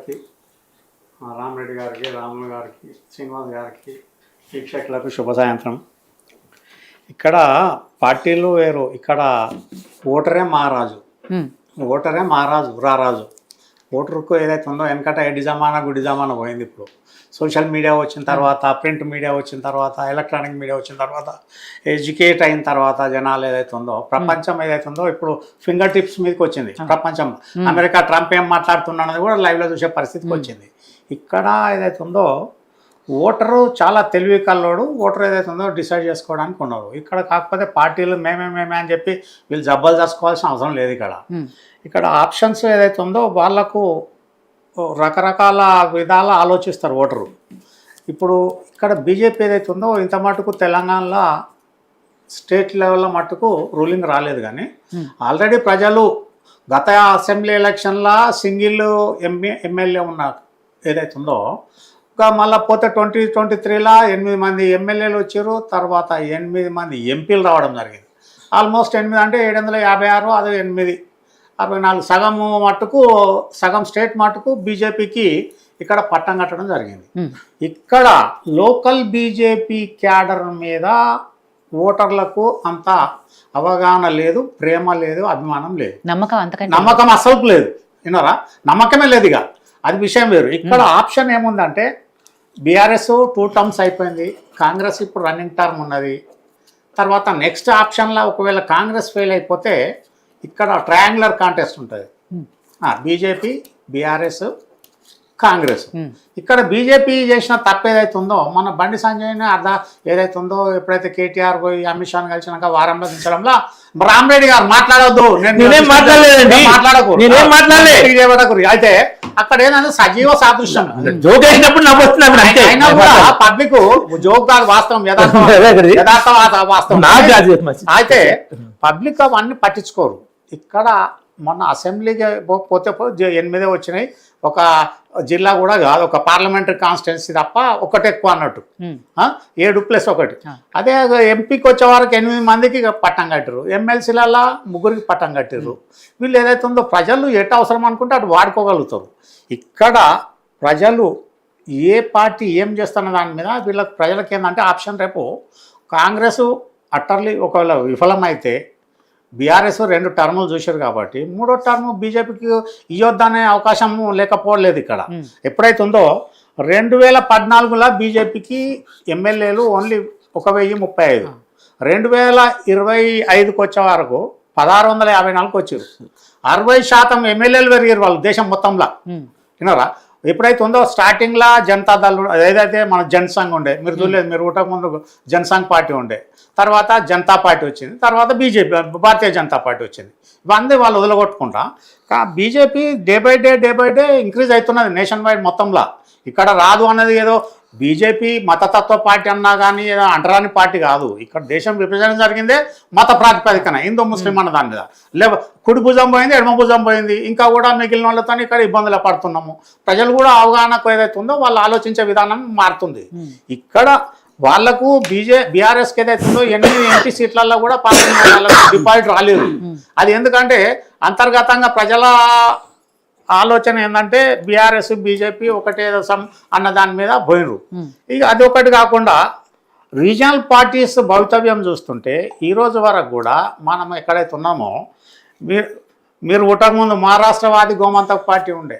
గారికి, రామరెడ్డి గారికి, రాములు గారికి, శ్రీనివాస్ గారికి, వీక్షకులకు శుభ సాయంత్రం. ఇక్కడ పార్టీలు వేరు, ఇక్కడ ఓటరే మహారాజు. ఓటరే మహారాజు, రారాజు. ఓటరుకు ఏదైతే ఉందో వెనకట ఎడ్డి జమానా గుడి జమానా పోయింది. ఇప్పుడు సోషల్ మీడియా వచ్చిన తర్వాత, ప్రింట్ మీడియా వచ్చిన తర్వాత, ఎలక్ట్రానిక్ మీడియా వచ్చిన తర్వాత, ఎడ్యుకేట్ అయిన తర్వాత జనాలు ఏదైతే ఉందో, ప్రపంచం ఏదైతే ఉందో ఇప్పుడు ఫింగర్ టిప్స్ మీదకి వచ్చింది. ప్రపంచం అమెరికా ట్రంప్ ఏం మాట్లాడుతున్నది కూడా లైవ్లో చూసే పరిస్థితికి వచ్చింది. ఇక్కడ ఏదైతే ఉందో ఓటరు చాలా తెలివి కల్లోడు. ఓటర్ ఏదైతే ఉందో డిసైడ్ చేసుకోవడానికి ఉన్నారు. ఇక్కడ కాకపోతే పార్టీలు మేమే అని చెప్పి వీళ్ళు జబ్బలు చేసుకోవాల్సిన అవసరం లేదు. ఇక్కడ ఆప్షన్స్ ఏదైతే ఉందో వాళ్ళకు రకరకాల విధాల ఆలోచిస్తారు ఓటరు. ఇప్పుడు ఇక్కడ బీజేపీ ఏదైతే ఉందో ఇంత మటుకు తెలంగాణలో స్టేట్ లెవెల్లో మట్టుకు రూలింగ్ రాలేదు. కానీ ఆల్రెడీ ప్రజలు గత అసెంబ్లీ ఎలక్షన్లో సింగిల్ ఎమ్మెల్యే ఉన్న ఏదైతే ఉందో మళ్ళీ పోతే 2023లో 8 మంది ఎమ్మెల్యేలు వచ్చారు. తర్వాత 8 మంది ఎంపీలు రావడం జరిగింది. ఆల్మోస్ట్ 8 అంటే 756, అది 8, 64 సగం మట్టుకు, సగం స్టేట్ మట్టుకు బీజేపీకి ఇక్కడ పట్టం కట్టడం జరిగింది. ఇక్కడ లోకల్ బీజేపీ క్యాడర్ మీద ఓటర్లకు అంత అవగాహన లేదు, ప్రేమ లేదు, అభిమానం లేదు, నమ్మకం అసలు లేదు. విన్నారా? నమ్మకమే లేదు. ఇక అది విషయం వేరు. ఇక్కడ ఆప్షన్ ఏముందంటే బీఆర్ఎస్ 2 టర్మ్స్ అయిపోయింది, కాంగ్రెస్ ఇప్పుడు రన్నింగ్ టర్మ్ ఉన్నది. తర్వాత నెక్స్ట్ ఆప్షన్లో ఒకవేళ కాంగ్రెస్ ఫెయిల్ అయిపోతే ఇక్కడ ట్రయాంగులర్ కాంటెస్ట్ ఉంటుంది. BJP, BRS, Congress. ఇక్కడ బీజేపీ చేసిన తప్పు ఏదైతే ఉందో, మన బండి సంజయ్ని ఏదైతే ఉందో ఎప్పుడైతే కేటీఆర్ పోయి అమిత్ షాని కలిసినాక వారంలో దించడంలో రామరెడ్డి గారు మాట్లాడొద్దు, మాట్లాడకూడదు. అయితే అక్కడ ఏంటంటే సజీవ సాదృశ్యం అయినా కూడా పబ్లిక్ జోక్ కాదు, వాస్తవం, యథార్థ వాస్తవం. అయితే పబ్లిక్ అవన్నీ పట్టించుకోరు. ఇక్కడ మొన్న అసెంబ్లీకి పోతే 8 వచ్చినాయి. ఒక జిల్లా కూడా కాదు, ఒక పార్లమెంటరీ కాన్స్టిట్యున్సీ తప్ప ఒకటి ఎక్కువ అన్నట్టు, 7+1. అదే ఎంపీకి వచ్చే వారికి 8 మందికి పట్టం కట్టారు, ఎమ్మెల్సీలలో 3కి పట్టం కట్టారు. వీళ్ళు ఏదైతే ఉందో ప్రజలు ఎటు అవసరం అనుకుంటే అటు వాడుకోగలుగుతారు. ఇక్కడ ప్రజలు ఏ పార్టీ ఏం చేస్తున్న దాని మీద వీళ్ళకి ప్రజలకి ఏంటంటే ఆప్షన్, రేపు కాంగ్రెస్ అట్టర్లీ ఒకవేళ విఫలమైతే బీఆర్ఎస్ 2 టర్ములు చూశారు కాబట్టి 3వ టర్ము బీజేపీకి ఇవ్వద్దనే అవకాశం లేకపోలేదు. ఇక్కడ ఎప్పుడైతే ఉందో 2014లో బీజేపీకి ఎమ్మెల్యేలు ఓన్లీ 1035, 2025కి వచ్చే వరకు 1654 వచ్చారు. 60% ఎమ్మెల్యేలు పెరిగారు వాళ్ళు దేశం మొత్తంలో. విన్నారా? ఎప్పుడైతే ఉందో స్టార్టింగ్లో జనతాదళ్ ఏదైతే మన జనసంఘ్ ఉండే, మీరు చూడలేదు, మీరు ఊటకు ముందు జనసంఘ్ పార్టీ ఉండే, తర్వాత జనతా పార్టీ వచ్చింది, తర్వాత బీజేపీ భారతీయ జనతా పార్టీ వచ్చింది. ఇవన్నీ వాళ్ళు వదలగొట్టుకుంటా. BJP day by day increase అవుతున్నది నేషన్ వైడ్ మొత్తంలో. ఇక్కడ రాదు అన్నది ఏదో బీజేపీ మతతత్వ పార్టీ అన్నా కానీ ఏదో అంటరాని పార్టీ కాదు. ఇక్కడ దేశం విభజన జరిగిందే మత ప్రాతిపదికన, హిందూ ముస్లిం అన్న దాని మీద. కుడి భుజం పోయింది, ఎడమ భుజం పోయింది, ఇంకా కూడా మిగిలిన వాళ్ళతో ఇక్కడ ఇబ్బందులు పడుతున్నాము. ప్రజలు కూడా అవగాహనకు ఏదైతే ఉందో వాళ్ళు ఆలోచించే విధానం మారుతుంది. ఇక్కడ వాళ్లకు బీఆర్ఎస్కి ఏదైతే ఉందో 8 ఎంపీ సీట్లలో కూడా పార్లమెంట్ డిపాజిట్ రాలేదు. అది ఎందుకంటే అంతర్గతంగా ప్రజల ఆలోచన ఏంటంటే బీఆర్ఎస్ బీజేపీ ఒకటే అన్న దాని మీద పోయినరు. ఇక అది ఒకటి కాకుండా రీజనల్ పార్టీస్ భవితవ్యం చూస్తుంటే ఈరోజు వరకు కూడా మనం ఎక్కడైతే ఉన్నామో, మీరు ముందు మహారాష్ట్రవాది గోమంతక్ పార్టీ ఉండే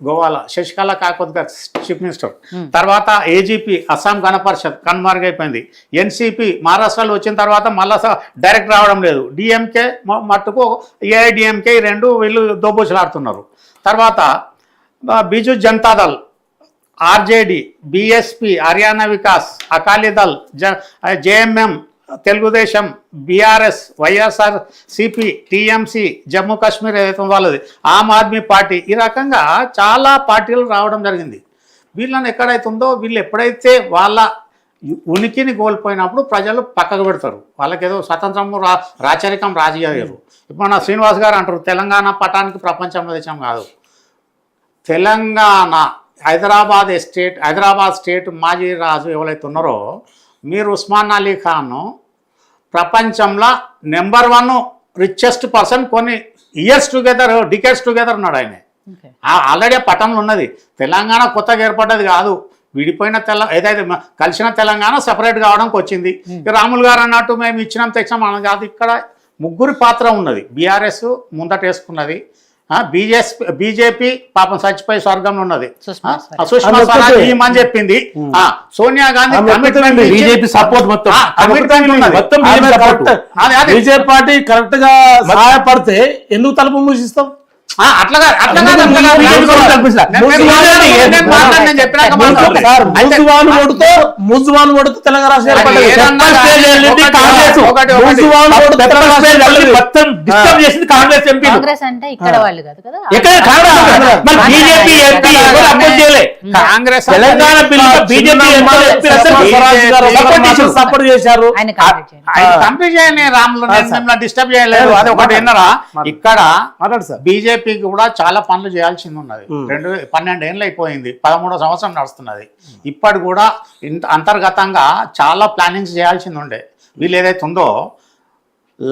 గోవాలో, శశికళ కాకపోతే చీఫ్ మినిస్టర్, తర్వాత ఏజీపీ అస్సాం గణపరిషత్ కనుమరుగైపోయింది, ఎన్సీపీ మహారాష్ట్రలో వచ్చిన తర్వాత మళ్ళా డైరెక్ట్ రావడం లేదు, డిఎంకే మట్టుకు ఏఐడిఎంకే 2 వీళ్ళు దోబూచులాడుతున్నారు. తర్వాత Biju Janata Dal, RJD, BSP, Haryana Vikas, Akali Dal, JMM, Telugu Desam, BRS, YSR CP, TMC, Jammu Kashmir ఏదైతే వాళ్ళది, ఆమ్ ఆద్మీ పార్టీ, ఈ రకంగా చాలా పార్టీలు రావడం జరిగింది. వీళ్ళని ఎక్కడైతే ఉందో వీళ్ళు ఎప్పుడైతే వాళ్ళ ఉనికిని కోల్పోయినప్పుడు ప్రజలు పక్కకు పెడతారు. వాళ్ళకి ఏదో స్వతంత్రము రాచరికం రాజయ్యారు. ఇప్పుడు మన శ్రీనివాస్ గారు అంటారు తెలంగాణ పటానికి ప్రపంచంలో దేశం కాదు. తెలంగాణ హైదరాబాద్ స్టేట్ మాజీ రాజు ఎవరైతే ఉన్నారో, మీరు ఉస్మాన్ అలీ ఖాన్ ప్రపంచంలో నెంబర్ 1 రిచెస్ట్ పర్సన్, కొన్ని ఇయర్స్ టుగెదర్, డికేడ్స్ టుగెదర్ ఉన్నాడు ఆయన. ఆల్రెడీ ఆ పట్టణంలో ఉన్నది. తెలంగాణ కొత్తగా ఏర్పడ్డది కాదు, విడిపోయిన ఏదైతే కలిసిన తెలంగాణ సెపరేట్ కావడానికి వచ్చింది. రాములు గారు అన్నట్టు మేము ఇచ్చినాం తెచ్చాం అని కాదు, ఇక్కడ ముగ్గురి పాత్ర ఉన్నది. బీఆర్ఎస్ ముందట వేసుకున్నది, బీజేపీ పాపం చచ్చిపోయి స్వర్గంలో ఉన్నది, సుష్మా స్వరాజ్ అని చెప్పింది, సోనియా గాంధీ బీజేపీ సపోర్ట్ మొత్తం బీజేపీ పార్టీ కరెక్ట్ గా సహాయపడితే ఎందుకు తలుపు మూసిస్తాం? తెలంగాణ కాంగ్రెస్ అంటే ఇక్కడ వాళ్ళు కాదు కదా, కాంగ్రెస్ తెలంగాణ సపోర్ట్ చేశారు. కంప్లీట్ చేయని రాములు డిస్టర్బ్ చేయలేదు. అది ఒకటి విన్నరా, ఇక్కడ బీజేపీ కూడా చాలా పనులు చేయాల్సింది ఉన్నది. 12 ఏళ్ళు అయిపోయింది, 13వ సంవత్సరం నడుస్తున్నది. ఇప్పటి కూడా అంతర్గతంగా చాలా ప్లానింగ్స్ చేయాల్సింది ఉండే. వీళ్ళు ఏదైతే ఉందో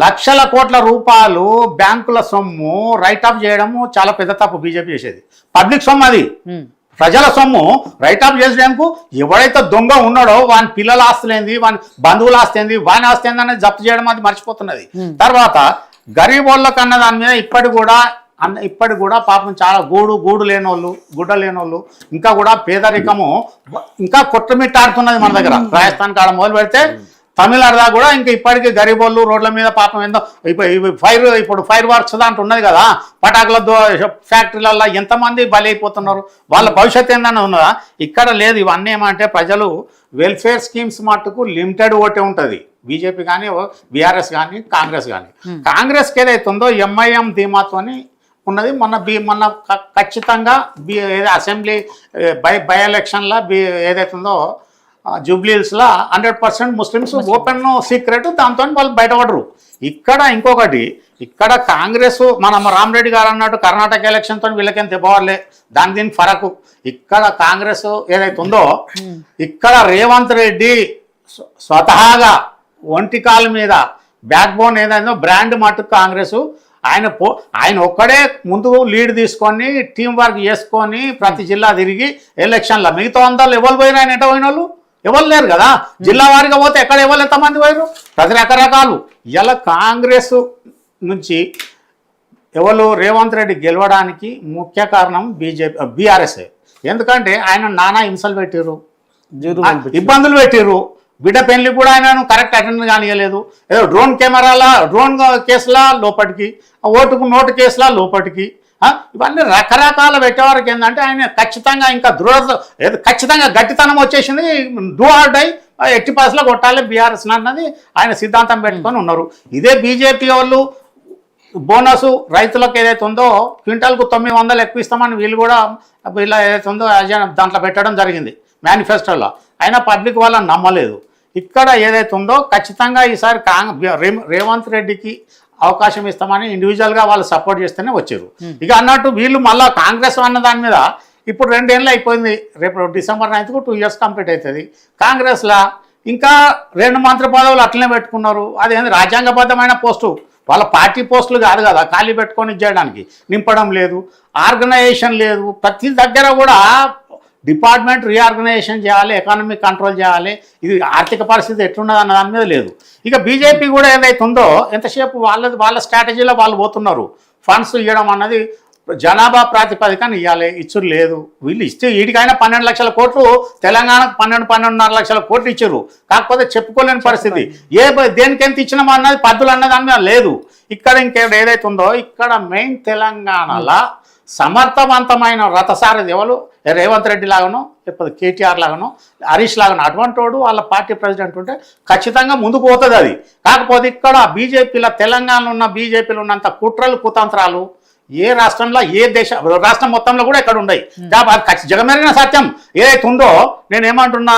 లక్షల కోట్ల రూపాయలు బ్యాంకుల సొమ్ము రైట్ ఆఫ్ చేయడము చాలా పెద్ద తప్పు బీజేపీ చేసేది. పబ్లిక్ సొమ్ము, అది ప్రజల సొమ్ము రైట్ ఆఫ్ చేసేందుకు ఎవడైతే దొంగ ఉన్నాడో వాని పిల్లల ఆస్తులేంది, వాని బంధువుల ఆస్తి ఏంది, వాని ఆస్తి ఏంది అనేది జప్తు చేయడం అది మర్చిపోతున్నది. తర్వాత గరీబ్ వాళ్ళకు అన్న దాని మీద ఇప్పటి కూడా పాపం చాలా గూడు లేనోళ్ళు, గుడ్డ లేనోళ్ళు, ఇంకా కూడా పేదరికము ఇంకా కొట్టుమిట్టాడుతున్నది మన దగ్గర. రాజస్థాన్ కాడ మొదలు పెడితే తమిళనాడు దాకా కూడా ఇంకా ఇప్పటికీ గరీబోళ్ళు రోడ్ల మీద పాపం ఏందో ఇప్పుడు ఫైర్ వర్క్స్ దాంట్లో ఉన్నది కదా, పటాకుల ఫ్యాక్టరీలలో ఎంతమంది బలి అయిపోతున్నారు, వాళ్ళ భవిష్యత్తు ఏందని ఉన్నదా? ఇక్కడ లేదు. ఇవన్నీ ఏమంటే ప్రజలు వెల్ఫేర్ స్కీమ్స్ మట్టుకు లిమిటెడ్ ఓటే ఉంటుంది. బీజేపీ కానీ, బీఆర్ఎస్ కానీ, కాంగ్రెస్ కానీ. కాంగ్రెస్కి ఏదైతే ఉందో ఎంఐఎం ధీమాతోని ఉన్నది. మొన్న ఖచ్చితంగా అసెంబ్లీ బై ఎలక్షన్లో ఏదైతే ఉందో జూబ్లీహిల్స్లో 100% ముస్లిమ్స్ ఓపెన్ సీక్రెట్, దాంతో వాళ్ళు బయటపడరు. ఇక్కడ ఇంకొకటి, ఇక్కడ కాంగ్రెస్ మన రామరెడ్డి గారు అన్నట్టు కర్ణాటక ఎలక్షన్తో వీళ్ళకేం తెప్పవాలే, దీని ఫరకు. ఇక్కడ కాంగ్రెస్ ఏదైతే ఉందో ఇక్కడ రేవంత్ రెడ్డి స్వతహాగా ఒంటికాల మీద బ్యాక్ బోన్ ఏదైందో బ్రాండ్ మట్టుకు కాంగ్రెస్. ఆయన ఒక్కడే ముందు లీడ్ తీసుకొని టీం వర్క్ చేసుకొని ప్రతి జిల్లా తిరిగి ఎలక్షన్లో మిగతా అందరూ ఎవరు పోయినా ఆయన ఎట పోయిన వాళ్ళు ఎవరు లేరు కదా. జిల్లా వారిగా పోతే ఎక్కడ ఎవరు ఎంతమంది పోయారు, ప్రతి రకరకాలు. ఇలా కాంగ్రెస్ నుంచి ఎవరు రేవంత్ రెడ్డి గెలవడానికి ముఖ్య కారణం బీఆర్ఎస్. ఎందుకంటే ఆయన నానా హింసలు పెట్టిర్రు, ఇబ్బందులు పెట్టిర్రు. బిడ్డ పెళ్లి కూడా ఆయనను కరెక్ట్ అటెండ్ కానియలేదు. ఏదో డ్రోన్ కేసులా లోపలికి, నోటు కేసులా లోపలికి, ఇవన్నీ రకరకాల పెట్టేవారికి ఏంటంటే ఆయన ఖచ్చితంగా ఇంకా ఖచ్చితంగా గట్టితనం వచ్చేసింది. డూ ఆర్ డై, ఎట్టి పరిస్థితిలో కొట్టాలి బీఆర్ఎస్ అన్నది ఆయన సిద్ధాంతం పెట్టుకొని ఉన్నారు. ఇదే బీజేపీ వాళ్ళు బోనస్ రైతులకు ఏదైతే ఉందో క్వింటాల్కు 900 ఎక్కువ ఇస్తామని వీళ్ళు కూడా వీళ్ళ ఏదైతే ఉందో దాంట్లో పెట్టడం జరిగింది మేనిఫెస్టోలో. అయినా పబ్లిక్ వాళ్ళని నమ్మలేదు. ఇక్కడ ఏదైతే ఉందో ఖచ్చితంగా ఈసారి రేవంత్ రెడ్డికి అవకాశం ఇస్తామని ఇండివిజువల్గా వాళ్ళు సపోర్ట్ చేస్తేనే వచ్చారు. ఇక అన్నట్టు వీళ్ళు మళ్ళీ కాంగ్రెస్ అన్న దాని మీద ఇప్పుడు 2 ఏళ్ళు అయిపోయింది. రేపు December 9th 2 years కంప్లీట్ అవుతుంది. కాంగ్రెస్లో ఇంకా 2 మంత్రి పదవులు అట్లనే పెట్టుకున్నారు. అదేంది రాజ్యాంగబద్ధమైన పోస్టు, వాళ్ళ పార్టీ పోస్టులు కాదు కదా, ఖాళీ పెట్టుకొని చేయడానికి నింపడం లేదు, ఆర్గనైజేషన్ లేదు. ప్రతి దగ్గర కూడా డిపార్ట్మెంట్ రీఆర్గనైజేషన్ చేయాలి, ఎకానమీ కంట్రోల్ చేయాలి, ఇది ఆర్థిక పరిస్థితి ఎట్లున్నది అన్న దాని మీద లేదు. ఇక బీజేపీ కూడా ఏదైతే ఉందో ఎంతసేపు వాళ్ళ స్ట్రాటజీలో వాళ్ళు పోతున్నారు. ఫండ్స్ ఇవ్వడం అన్నది జనాభా ప్రాతిపదికన ఇవ్వాలి, ఇచ్చురు లేదు. వీళ్ళు ఇస్తే వీడికైనా 12 లక్షల కోట్లు, తెలంగాణకు 12-12.5 లక్షల కోట్లు ఇచ్చారు. కాకపోతే చెప్పుకోలేని పరిస్థితి. దేనికెంత ఇచ్చినామో అన్నది పద్దులు అన్న దాని మీద లేదు. ఇక్కడ ఏదైతే ఉందో ఇక్కడ మెయిన్ తెలంగాణలో సమర్థవంతమైన రథసారథి ఎవరు, రేవంత్ రెడ్డి లాగానో లేకపోతే కేటీఆర్ లాగానో హరీష్ లాగానో అటువంటి వాడు వాళ్ళ పార్టీ ప్రెసిడెంట్ ఉంటే ఖచ్చితంగా ముందుకు పోతుంది అది. కాకపోతే ఇక్కడ బీజేపీలో తెలంగాణలో ఉన్న బీజేపీలో ఉన్నంత కుట్రలు కుతంత్రాలు ఏ రాష్ట్రంలో రాష్ట్రం మొత్తంలో కూడా ఎక్కడ ఉన్నాయి. జగమెరిగిన సత్యం ఏదైతే ఉందో నేనేమంటున్నా,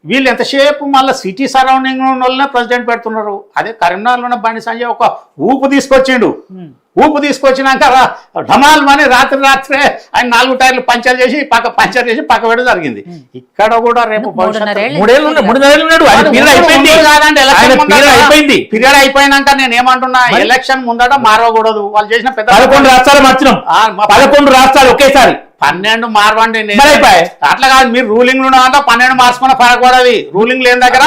వీళ్ళు ఎంతసేపు మళ్ళీ సిటీ సరౌండింగ్ వాళ్ళనే ప్రెసిడెంట్ పెడుతున్నారు. అదే కరీంనగర్లో ఉన్న బండి సంజయ్ ఒక ఊపు తీసుకొచ్చిండు. ఊపు తీసుకొచ్చినాక ఢమాల్ అని రాత్రే ఆయన 4 టైర్లు పంచర్ చేసి పక్క పెట్టడం జరిగింది. ఇక్కడ కూడా రేపు మూడేళ్ళు ఉన్నాడు. ఆయన పీరియడ్ అయిపోయింది. కాదండి, ఆయన పీరియడ్ అయిపోయింది. పీరియడ్ అయిపోయినాక నేను ఏమంటున్నా, ఎలక్షన్ ముందట మారవకూడదు. వాళ్ళు చేసిన పెద్ద 11 రాష్ట్రాలు మార్చినాం. 11 రాష్ట్రాలు ఒకేసారి 12 మార్వండి. అట్లా కాదు, మీరు రూలింగ్ లో 12 మార్చుకున్న పడకూడదు. రూలింగ్ లేని దగ్గర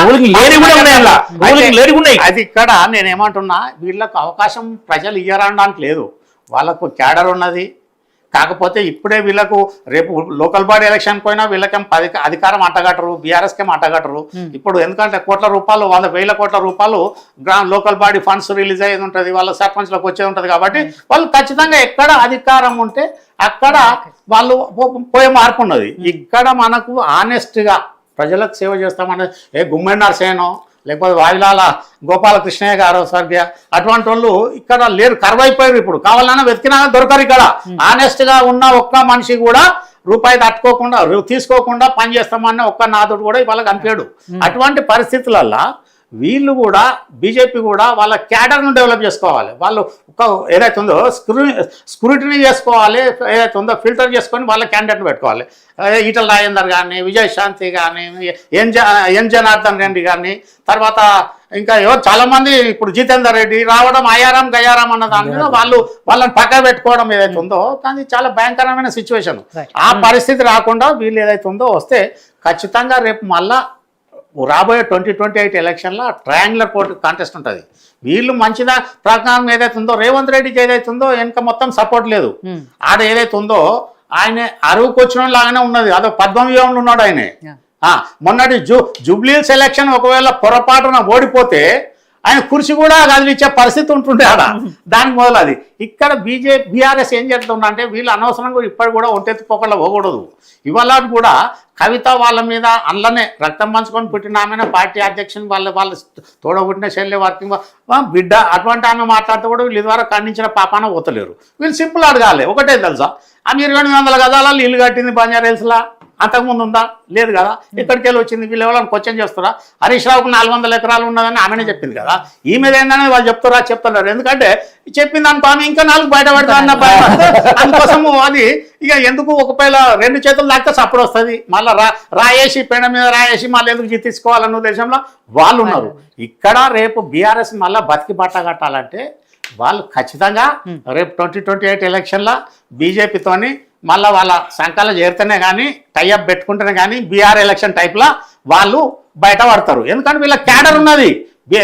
అది ఇక్కడ నేనేమంటున్నా, వీళ్ళకు అవకాశం ప్రజలు ఇయ్యరనడానికి లేదు. వాళ్ళకు క్యాడర్ ఉన్నది. కాకపోతే ఇప్పుడే వీళ్ళకు రేపు లోకల్ బాడీ ఎలక్షన్ పోయినా వీళ్ళకేం అధికారం అంటగట్టరు, బీఆర్ఎస్కేం అంటగట్టరు. ఇప్పుడు ఎందుకంటే కోట్ల రూపాయలు 100,000 కోట్ల రూపాయలు లోకల్ బాడీ ఫండ్స్ రిలీజ్ అయ్యేది ఉంటుంది, వాళ్ళ సర్పంచ్లకు వచ్చేది ఉంటుంది. కాబట్టి వాళ్ళు ఖచ్చితంగా ఎక్కడ అధికారం ఉంటే అక్కడ వాళ్ళు పోయే మార్పు ఉన్నది. ఇక్కడ మనకు ఆనెస్ట్గా ప్రజలకు సేవ చేస్తామన్నది గుమ్మడి నరసేనో లేకపోతే వాయిలాల గోపాలకృష్ణయ్య గారు స్వర్గీయ అటువంటి వాళ్ళు ఇక్కడ లేరు, కరువైపోయారు. ఇప్పుడు కావాలన్నా వెతికినా దొరకరు. ఇక్కడ ఆనెస్ట్గా ఉన్న ఒక్క మనిషి కూడా రూపాయి తట్టుకోకుండా తీసుకోకుండా పనిచేస్తామన్న ఒక్క నాదుడు కూడా ఇవాళ కనిపించాడు. అటువంటి పరిస్థితులల్లో వీళ్ళు కూడా బీజేపీ కూడా వాళ్ళ క్యాడర్ను డెవలప్ చేసుకోవాలి. వాళ్ళు ఒక ఏదైతే ఉందో స్క్రూటినీ చేసుకోవాలి, ఏదైతే ఉందో ఫిల్టర్ చేసుకొని వాళ్ళ క్యాండిడేట్ని పెట్టుకోవాలి. ఈటల రాజేందర్ కానీ, విజయశాంతి కానీ, ఎన్ జనార్దన్ రెడ్డి కానీ, తర్వాత ఇంకా ఎవరు చాలామంది ఇప్పుడు జితేందర్ రెడ్డి రావడం ఆయారం గయారం అన్న దాని మీద వాళ్ళని పక్క పెట్టుకోవడం ఏదైతే ఉందో కానీ చాలా భయంకరమైన సిచ్యువేషన్. ఆ పరిస్థితి రాకుండా వీళ్ళు ఏదైతే ఉందో వస్తే ఖచ్చితంగా రేపు మళ్ళా రాబోయే 2028 ఎలక్షన్లో ట్రయాంగులర్ కాంటెస్ట్ ఉంటుంది. వీళ్ళు మంచిదా ప్రకారం ఏదైతే ఉందో రేవంత్ రెడ్డికి ఏదైతే ఉందో వెనక మొత్తం సపోర్ట్ లేదు. ఆడ ఏదైతే ఉందో ఆయన అరువుకు వచ్చిన లాగానే ఉన్నది. అదో పద్మవ్యూహంలో ఉన్నాడు ఆయనే. మొన్నటి జూబ్లీహిల్స్ ఎలక్షన్ ఒకవేళ పొరపాటున ఓడిపోతే ఆయన కుర్చీ కూడా కదిలిచ్చే పరిస్థితి ఉంటుండే ఆడ. దానికి మొదలు అది. ఇక్కడ బీఆర్ఎస్ ఏం చేస్తుందంటే వీళ్ళు అనవసరంగా ఇప్పటికి కూడా ఒంటెత్తిపోకుండా పోకూడదు. ఇవాళ కూడా కవిత వాళ్ళ మీద అందులోనే రక్తం పంచుకొని పుట్టిన ఆమె పార్టీ అధ్యక్షుని వాళ్ళ తోడబుట్టిన శల్య వర్కింగ్ బిడ్డ అటువంటి ఆమె మాట్లాడితే కూడా వీళ్ళు ఇదివరకు ఖండించిన పాపాన పోతలేరు. వీళ్ళు సింపుల్ అడగాలి. ఒకటే తెలుసా, ఆమె 2800 గజాలలో ఇల్లు కట్టింది బంజారాహిల్స్లా, అంతకుముందు ఉందా? లేదు కదా. ఎక్కడికి వెళ్ళి వచ్చింది? వీళ్ళు ఎవరైనా క్వశ్చన్ చేస్తారా? హరీష్ రావుకు 400 ఎకరాలు ఉన్నదని ఆమెనే చెప్పింది కదా. ఈ మీద ఏంటనేది వాళ్ళు చెప్తున్నారు. ఎందుకంటే చెప్పింది అనుకో ఆమె ఇంకా 4 బయట పెడతా అన్న భయం. అందుకోసము అది ఇక ఎందుకు ఒకవేళ 2 చేతులు దాకా సప్పుడు వస్తుంది. మళ్ళీ రాయేసి పెండ మీద రాయేసి మళ్ళీ ఎందుకు తీసుకోవాలన్న ఉద్దేశంలో వాళ్ళు ఉన్నారు. ఇక్కడ రేపు బీఆర్ఎస్ మళ్ళీ బతికి బట్ట కట్టాలంటే వాళ్ళు ఖచ్చితంగా రేపు 2028 ఎలక్షన్లో బీజేపీతోని మళ్ళీ వాళ్ళ సంఖ్యలో చేరితేనే కానీ టైఅప్ పెట్టుకుంటేనే కానీ బీఆర్ ఎలక్షన్ టైప్లో వాళ్ళు బయట పడతారు. ఎందుకంటే వీళ్ళ క్యాడర్ ఉన్నది.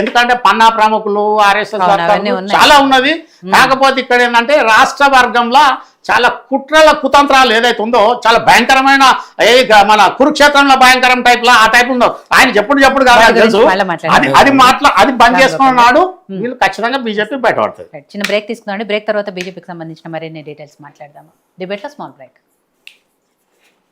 ఎందుకంటే పన్నా ప్రముఖులు, ఆర్ఎస్ఎస్ చాలా ఉన్నది. కాకపోతే ఇక్కడ ఏంటంటే రాష్ట్ర వర్గంలో చాలా కుతంత్రాలు ఏదైతే ఉందో చాలా భయంకరమైన మన కురుక్షేత్రంలో భయంకరం టైప్లో ఆ టైప్ ఉందో ఆయన చెప్పుడు కాదు తెలుసు. అది బంద్ చేసుకున్నాడు. వీళ్ళు ఖచ్చితంగా బీజేపీ బయటపడుతుంది. చిన్న బ్రేక్ తీసుకుందాం. బ్రేక్ తర్వాత బీజేపీకి సంబంధించిన మరిన్ని డీటెయిల్స్ మాట్లాడదాము. డిబేట్లో స్మాల్ బ్రేక్.